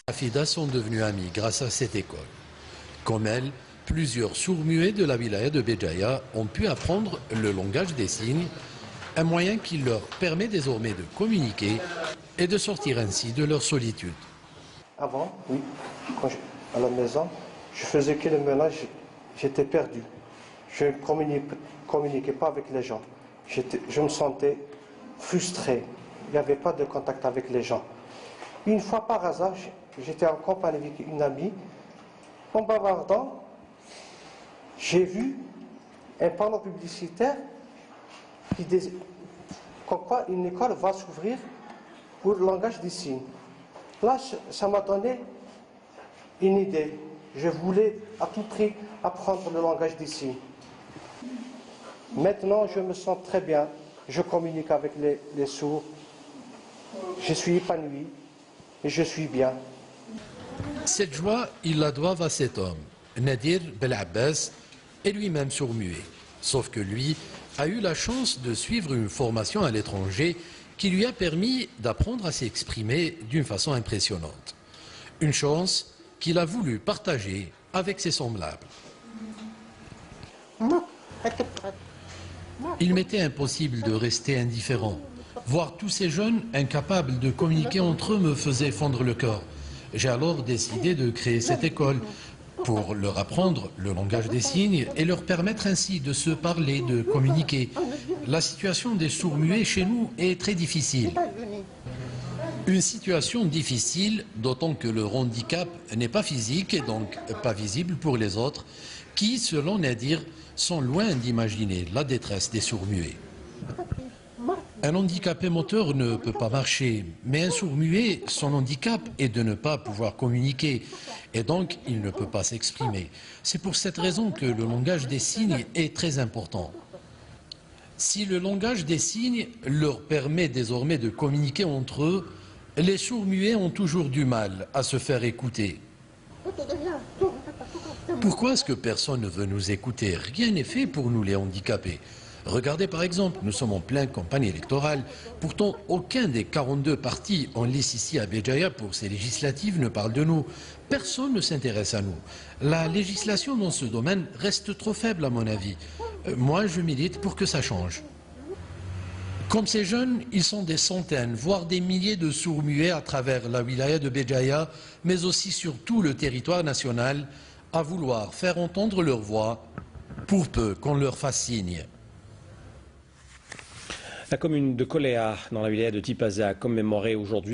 Afida sont devenus amis grâce à cette école. Comme elle, plusieurs sourds-muets de la wilaya de Béjaïa ont pu apprendre le langage des signes, un moyen qui leur permet désormais de communiquer et de sortir ainsi de leur solitude. Avant, oui, à la maison, je faisais que le ménage, j'étais perdu. Je ne communiquais pas avec les gens. Je me sentais frustré. Il n'y avait pas de contact avec les gens. Une fois par hasard, j'étais en compagnie avec une amie. En bavardant, j'ai vu un panneau publicitaire qui disait comme quoi une école va s'ouvrir pour le langage des signes. Là, ça m'a donné une idée. Je voulais à tout prix apprendre le langage des signes. Maintenant, je me sens très bien. Je communique avec les sourds. Je suis épanoui et je suis bien. Cette joie, ils la doivent à cet homme. Nadir Belabbas est lui-même sourd-muet. Sauf que lui a eu la chance de suivre une formation à l'étranger qui lui a permis d'apprendre à s'exprimer d'une façon impressionnante. Une chance qu'il a voulu partager avec ses semblables. Il m'était impossible de rester indifférent. Voir tous ces jeunes incapables de communiquer entre eux me faisait fondre le cœur. J'ai alors décidé de créer cette école pour leur apprendre le langage des signes et leur permettre ainsi de se parler, de communiquer. La situation des sourds-muets chez nous est très difficile. Une situation difficile, d'autant que le handicap n'est pas physique et donc pas visible pour les autres, qui, selon Nadir, sont loin d'imaginer la détresse des sourds-muets. Un handicapé moteur ne peut pas marcher, mais un sourd-muet, son handicap est de ne pas pouvoir communiquer, et donc il ne peut pas s'exprimer. C'est pour cette raison que le langage des signes est très important. Si le langage des signes leur permet désormais de communiquer entre eux, les sourds-muets ont toujours du mal à se faire écouter. Pourquoi est-ce que personne ne veut nous écouter? Rien n'est fait pour nous les handicapés. Regardez par exemple, nous sommes en pleine campagne électorale. Pourtant, aucun des 42 partis en lice ici à Béjaïa pour ces législatives ne parle de nous. Personne ne s'intéresse à nous. La législation dans ce domaine reste trop faible à mon avis. Moi, je milite pour que ça change. Comme ces jeunes, ils sont des centaines, voire des milliers de sourds-muets à travers la wilaya de Béjaïa, mais aussi sur tout le territoire national, à vouloir faire entendre leur voix, pour peu qu'on leur fasse signe. La commune de Koléa, dans la wilaya de Tipaza, a commémoré aujourd'hui